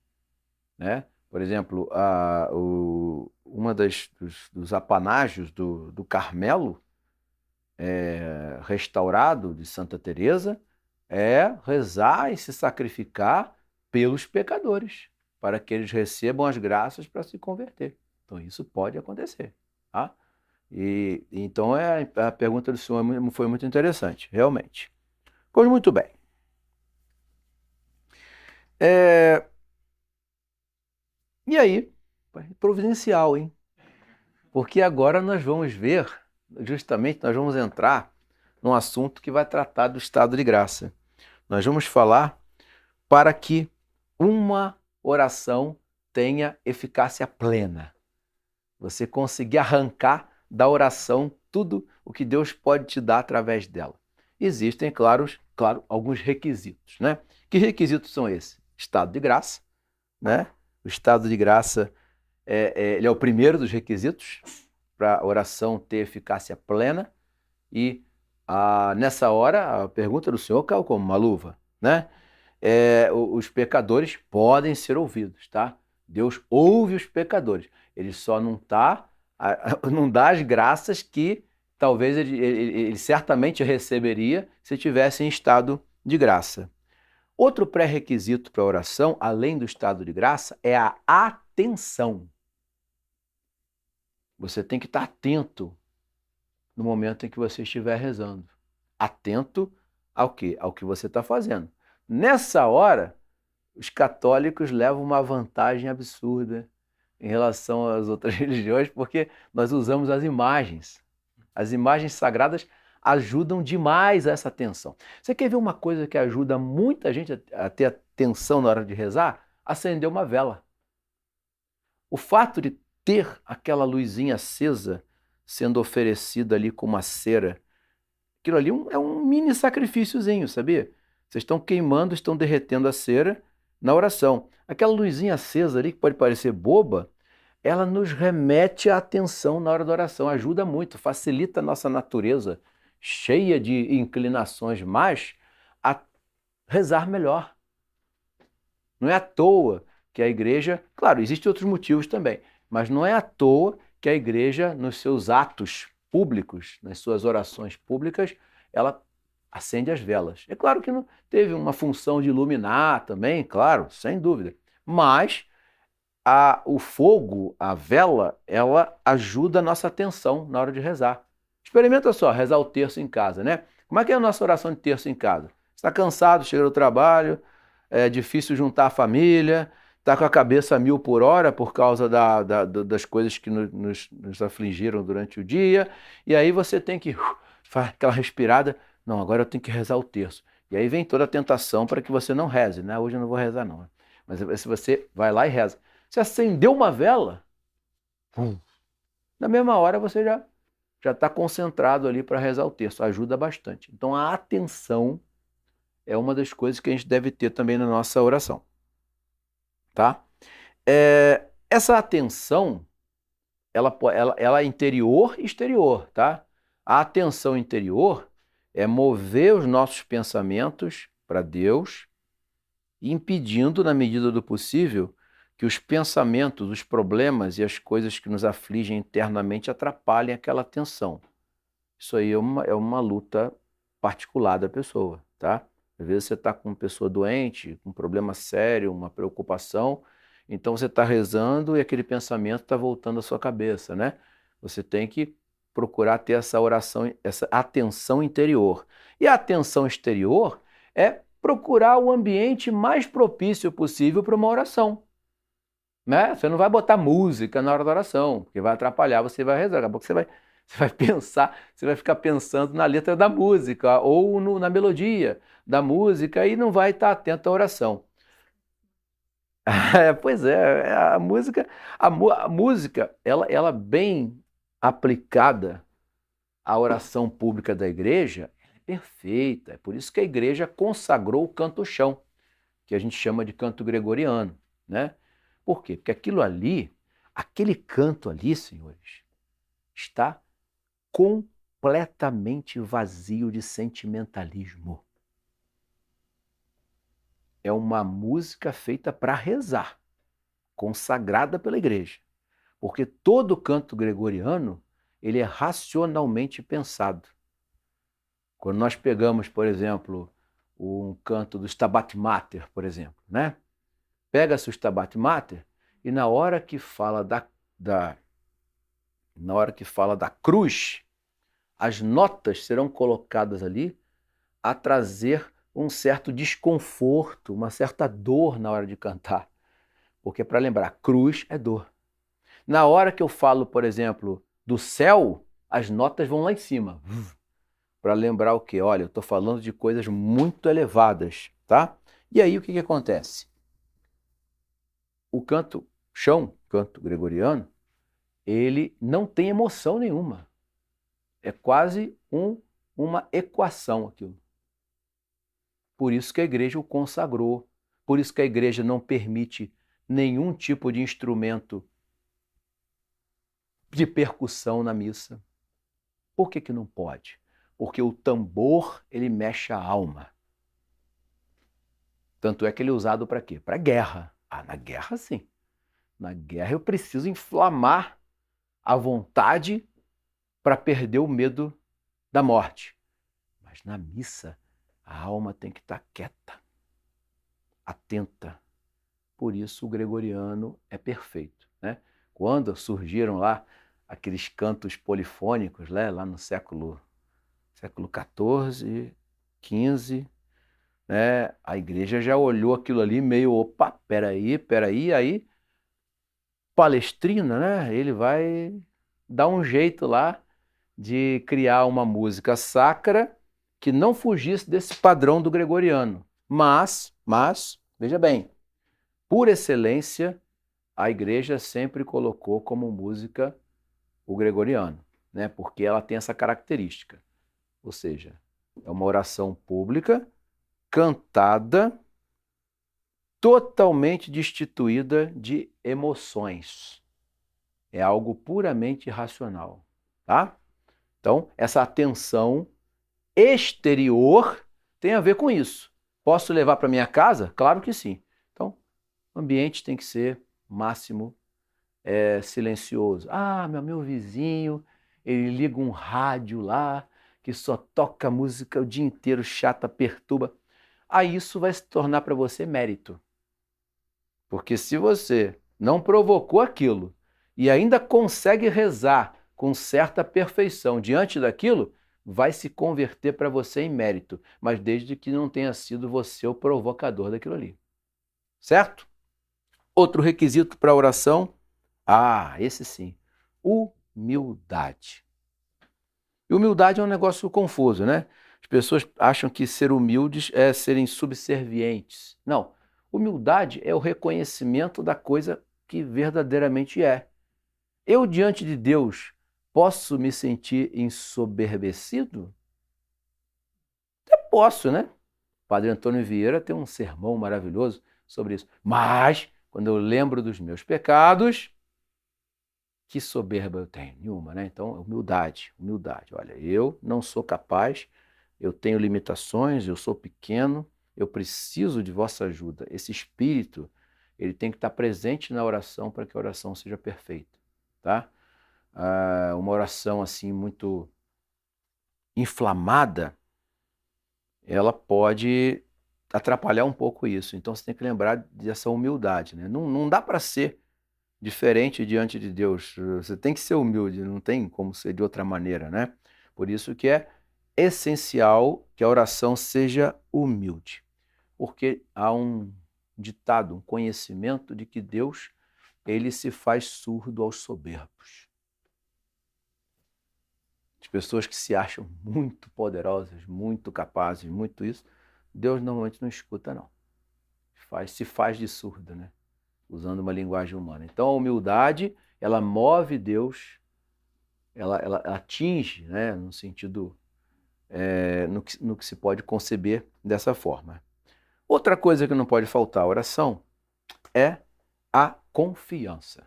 né? Por exemplo, uma dos apanágios do Carmelo restaurado de Santa Teresa é rezar e se sacrificar pelos pecadores, para que eles recebam as graças para se converter. Então isso pode acontecer, tá? Então a pergunta do senhor foi muito interessante, realmente. Pois muito bem. E aí, providencial, hein? Porque agora nós vamos ver, justamente nós vamos entrar num assunto que vai tratar do estado de graça. Nós vamos falar para que uma oração tenha eficácia plena. Você conseguir arrancar da oração tudo o que Deus pode te dar através dela. Existem, claro, alguns requisitos, né? Que requisitos são esses? Estado de graça, né? O estado de graça ele é o primeiro dos requisitos para a oração ter eficácia plena. E nessa hora, a pergunta do senhor caiu como uma luva, né? Os pecadores podem ser ouvidos, tá? Deus ouve os pecadores. Ele só não dá as graças que talvez ele certamente receberia se tivesse em estado de graça. Outro pré-requisito para a oração, além do estado de graça, é a atenção. Você tem que estar atento no momento em que você estiver rezando. Atento ao quê? Ao que você está fazendo. Nessa hora, os católicos levam uma vantagem absurda em relação às outras religiões, porque nós usamos as imagens. As imagens sagradas ajudam demais a essa atenção. Você quer ver uma coisa que ajuda muita gente a ter atenção na hora de rezar? Acender uma vela. O fato de ter aquela luzinha acesa sendo oferecida ali com uma cera, aquilo ali é um mini sacrifíciozinho, sabia? Vocês estão queimando, estão derretendo a cera na oração. Aquela luzinha acesa ali, que pode parecer boba, ela nos remete à atenção na hora da oração, ajuda muito, facilita a nossa natureza, cheia de inclinações más, a rezar melhor. Não é à toa que a igreja, claro, existem outros motivos também, mas não é à toa que a igreja, nos seus atos públicos, nas suas orações públicas, ela acende as velas. É claro que não teve uma função de iluminar também, claro, sem dúvida, mas o fogo, a vela, ela ajuda a nossa atenção na hora de rezar. Experimenta só, rezar o terço em casa, né? Como é que é a nossa oração de terço em casa? Você está cansado, chega do trabalho, é difícil juntar a família, está com a cabeça a 1000 por hora por causa das coisas que nos afligiram durante o dia, e aí você tem que fazer aquela respirada, não, agora eu tenho que rezar o terço. E aí vem toda a tentação para que você não reze, né? Hoje eu não vou rezar não. Mas se você vai lá e reza. Você acendeu uma vela, na mesma hora você já está concentrado ali para rezar o terço. Ajuda bastante. Então a atenção é uma das coisas que a gente deve ter também na nossa oração. Tá? Essa atenção, ela é interior e exterior. Tá? A atenção interior é mover os nossos pensamentos para Deus, impedindo, na medida do possível, que os pensamentos, os problemas e as coisas que nos afligem internamente atrapalhem aquela atenção. Isso aí é uma luta particular da pessoa, tá? Às vezes você está com uma pessoa doente, com um problema sério, uma preocupação, então você está rezando e aquele pensamento está voltando à sua cabeça, né? Você tem que procurar ter essa oração, essa atenção interior. E a atenção exterior é procurar o ambiente mais propício possível para uma oração. Né? Você não vai botar música na hora da oração, porque vai atrapalhar, você vai rezar. Daqui a pouco você vai pensar, você vai ficar pensando na letra da música ou na melodia da música e não vai estar atento à oração. Pois é, a música, ela bem aplicada à oração pública da igreja, é perfeita. É por isso que a igreja consagrou o canto-chão, que a gente chama de canto gregoriano, né? Por quê? Porque aquele canto ali, senhores, está completamente vazio de sentimentalismo. É uma música feita para rezar, consagrada pela igreja. Porque todo canto gregoriano, ele é racionalmente pensado. Quando nós pegamos, por exemplo, um canto do Stabat Mater, por exemplo, né? Pega-se o Stabat Mater e na hora que fala da cruz, as notas serão colocadas ali a trazer um certo desconforto, uma certa dor na hora de cantar. Porque para lembrar, cruz é dor. Na hora que eu falo, por exemplo, do céu, as notas vão lá em cima. Para lembrar o quê? Olha, eu estou falando de coisas muito elevadas, tá? E aí o que acontece? O canto-chão, canto gregoriano, ele não tem emoção nenhuma. É quase uma equação aquilo. Por isso que a igreja o consagrou. Por isso que a igreja não permite nenhum tipo de instrumento de percussão na missa. Por que não pode? Porque o tambor, ele mexe a alma. Tanto é que ele é usado para quê? Para guerra. Na guerra, sim. Na guerra eu preciso inflamar a vontade para perder o medo da morte. Mas na missa, a alma tem que estar quieta, atenta. Por isso o gregoriano é perfeito, né? Quando surgiram lá aqueles cantos polifônicos, né, lá no século XIV, XV, né, a igreja já olhou aquilo ali meio, opa, peraí, aí Palestrina, né, ele vai dar um jeito lá de criar uma música sacra que não fugisse desse padrão do gregoriano. Mas, veja bem, por excelência, a igreja sempre colocou como música o gregoriano, né? Porque ela tem essa característica. Ou seja, é uma oração pública cantada, totalmente destituída de emoções. É algo puramente racional, tá? Então, essa atenção exterior tem a ver com isso. Posso levar para minha casa? Claro que sim. Então, o ambiente tem que ser máximo silencioso. Ah, meu vizinho, ele liga um rádio lá que só toca música o dia inteiro, chata, perturba. Aí isso vai se tornar para você mérito. Porque se você não provocou aquilo e ainda consegue rezar com certa perfeição diante daquilo, vai se converter para você em mérito, mas desde que não tenha sido você o provocador daquilo ali. Certo? Outro requisito para a oração, esse sim, humildade. E humildade é um negócio confuso, né? As pessoas acham que ser humildes é serem subservientes. Não. Humildade é o reconhecimento da coisa que verdadeiramente é. Eu, diante de Deus, posso me sentir ensoberbecido? Até posso, né? O Padre Antônio Vieira tem um sermão maravilhoso sobre isso. Mas, quando eu lembro dos meus pecados, que soberba eu tenho? Nenhuma, né? Então, humildade, humildade. Olha, eu não sou capaz, eu tenho limitações, eu sou pequeno, eu preciso de vossa ajuda. Esse espírito, ele tem que estar presente na oração para que a oração seja perfeita, tá? Uma oração assim muito inflamada, ela pode atrapalhar um pouco isso. Então você tem que lembrar dessa humildade, né? Não dá para ser diferente diante de Deus. Você tem que ser humilde, não tem como ser de outra maneira, né? Por isso que é essencial que a oração seja humilde. Porque há um ditado, um conhecimento de que Deus, ele se faz surdo aos soberbos. As pessoas que se acham muito poderosas, muito capazes, muito isso, Deus normalmente não escuta, não. Se faz de surdo, né? Usando uma linguagem humana. Então a humildade, ela move Deus, ela atinge, né, no sentido, no que se pode conceber dessa forma. Outra coisa que não pode faltar à oração é a confiança.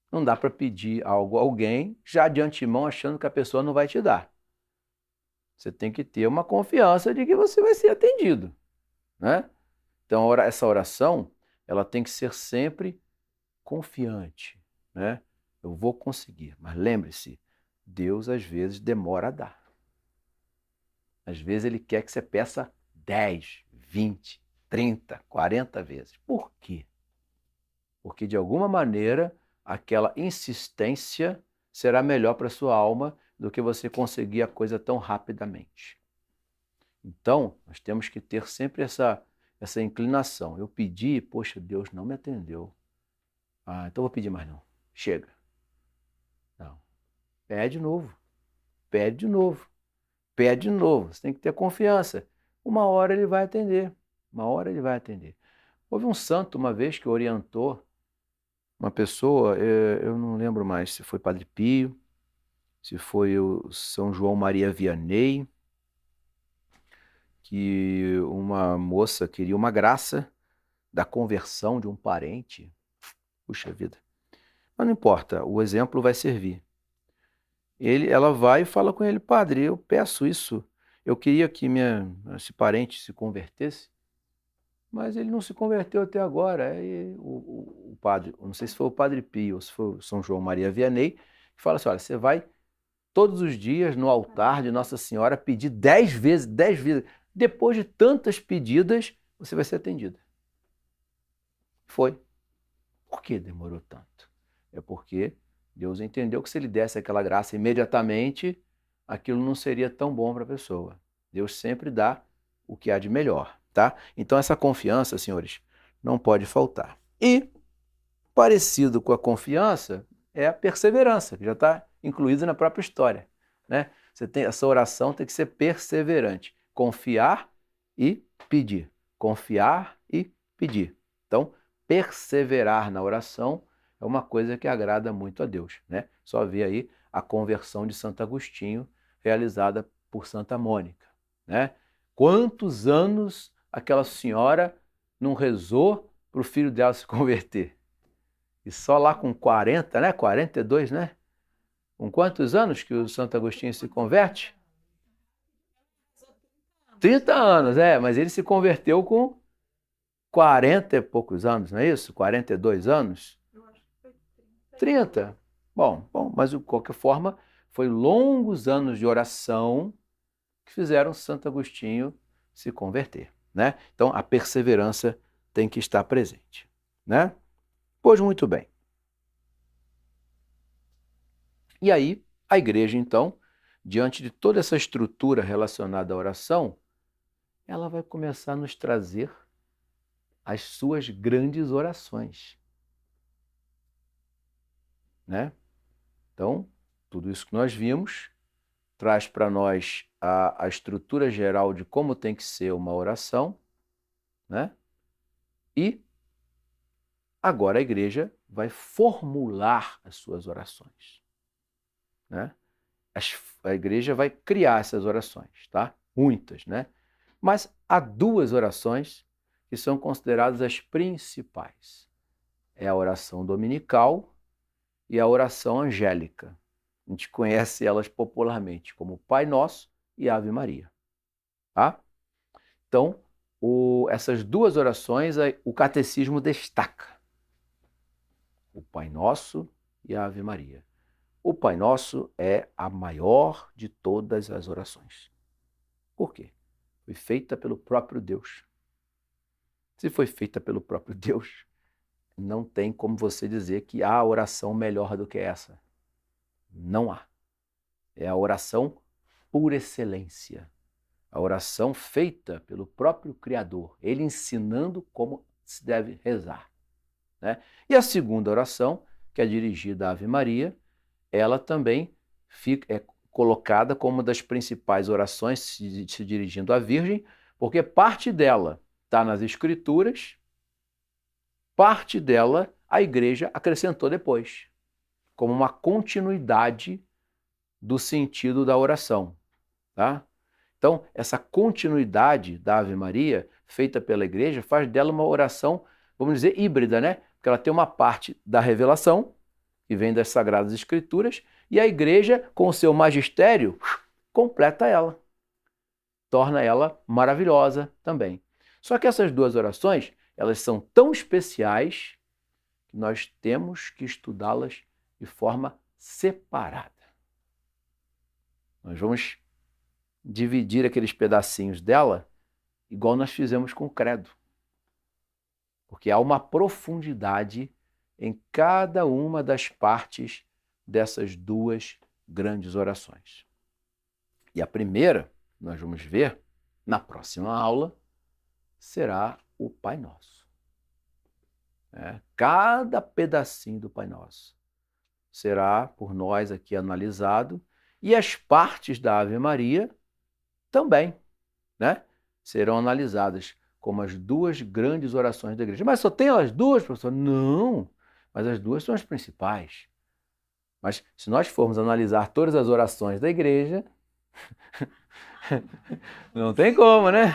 Não dá para pedir algo a alguém já de antemão achando que a pessoa não vai te dar. Você tem que ter uma confiança de que você vai ser atendido, né? Então essa oração, ela tem que ser sempre confiante, né? Eu vou conseguir, mas lembre-se, Deus às vezes demora a dar. Às vezes ele quer que você peça 10, 20, 30, 40 vezes. Por quê? Porque de alguma maneira aquela insistência será melhor para a sua alma do que você conseguir a coisa tão rapidamente. Então, nós temos que ter sempre essa inclinação. Eu pedi, poxa, Deus não me atendeu. Então vou pedir mais não. Chega. Não. Pede de novo. Pede de novo. Pede de novo. Você tem que ter confiança. Uma hora ele vai atender. Uma hora ele vai atender. Houve um santo uma vez que orientou uma pessoa, eu não lembro mais se foi Padre Pio, se foi o São João Maria Vianney, que uma moça queria uma graça da conversão de um parente. Puxa vida. Mas não importa, o exemplo vai servir. Ela vai e fala com ele, padre, eu peço isso, eu queria que esse parente se convertesse, mas ele não se converteu até agora. Aí o padre, não sei se foi o Padre Pio ou se foi o São João Maria Vianney, que fala assim, olha, você vai todos os dias no altar de Nossa Senhora pedir 10 vezes, 10 vezes. Depois de tantas pedidas, você vai ser atendida. Foi. Por que demorou tanto? É porque Deus entendeu que se ele desse aquela graça imediatamente, aquilo não seria tão bom para a pessoa. Deus sempre dá o que há de melhor, tá? Então essa confiança, senhores, não pode faltar. E, parecido com a confiança, é a perseverança, que já está incluída na própria história, né? Essa oração tem que ser perseverante. Confiar e pedir. Confiar e pedir. Então, perseverar na oração é uma coisa que agrada muito a Deus, né? Só vê aí a conversão de Santo Agostinho realizada por Santa Mônica, né? Quantos anos aquela senhora não rezou para o filho dela se converter? E só lá com 40, né? 42, né? Com quantos anos que o Santo Agostinho se converte? 30 anos, mas ele se converteu com 40 e poucos anos, não é isso? 42 anos? Eu acho que foi 30. Bom, mas de qualquer forma, foi longos anos de oração que fizeram Santo Agostinho se converter, né? Então, a perseverança tem que estar presente, né? Pois muito bem. E aí, a igreja, então, diante de toda essa estrutura relacionada à oração, ela vai começar a nos trazer as suas grandes orações, né? Então, tudo isso que nós vimos traz para nós a estrutura geral de como tem que ser uma oração, né? E agora a igreja vai formular as suas orações, né? A igreja vai criar essas orações, tá? Muitas, né? Mas há duas orações que são consideradas as principais. É a oração dominical e a oração angélica. A gente conhece elas popularmente como Pai Nosso e Ave Maria, tá? Então, essas duas orações o catecismo destaca. O Pai Nosso e a Ave Maria. O Pai Nosso é a maior de todas as orações. Por quê? Foi feita pelo próprio Deus. Se foi feita pelo próprio Deus, não tem como você dizer que há oração melhor do que essa. Não há. É a oração por excelência. A oração feita pelo próprio Criador, ele ensinando como se deve rezar, né? E a segunda oração, que é dirigida à Ave Maria, ela também é colocada como uma das principais orações se dirigindo à Virgem, porque parte dela está nas Escrituras, parte dela a Igreja acrescentou depois, como uma continuidade do sentido da oração, tá? Então, essa continuidade da Ave Maria, feita pela Igreja, faz dela uma oração, vamos dizer, híbrida, né? Porque ela tem uma parte da revelação, que vem das Sagradas Escrituras, e a Igreja, com o seu magistério, completa ela. Torna ela maravilhosa também. Só que essas duas orações, elas são tão especiais que nós temos que estudá-las de forma separada. Nós vamos dividir aqueles pedacinhos dela igual nós fizemos com o credo. Porque há uma profundidade em cada uma das partes dessas duas grandes orações. E a primeira, nós vamos ver na próxima aula, será o Pai Nosso. Cada pedacinho do Pai Nosso será por nós aqui analisado, e as partes da Ave Maria também, né? Serão analisadas como as duas grandes orações da igreja. Mas só tem as duas, professor? Não, mas as duas são as principais. Mas se nós formos analisar todas as orações da igreja, não tem como, né?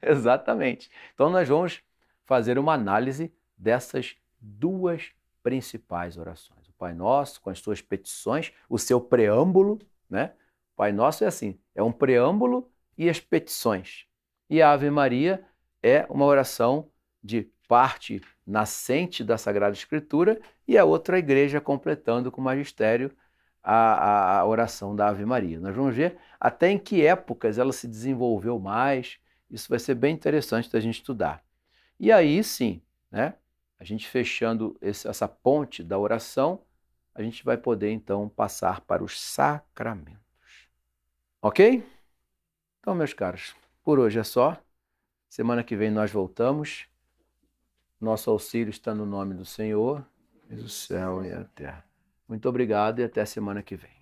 Exatamente. Então nós vamos fazer uma análise dessas duas principais orações. O Pai Nosso, com as suas petições, o seu preâmbulo, né? O Pai Nosso é assim, é um preâmbulo e as petições. E a Ave Maria é uma oração de parte nascente da Sagrada Escritura e a outra igreja completando com magistério a oração da Ave Maria. Nós vamos ver até em que épocas ela se desenvolveu mais. Isso vai ser bem interessante da gente estudar. E aí sim, né, a gente fechando essa ponte da oração, a gente vai poder então passar para os sacramentos. Ok? Então, meus caros, por hoje é só. Semana que vem nós voltamos. Nosso auxílio está no nome do Senhor, fez o céu e a terra. Muito obrigado e até semana que vem.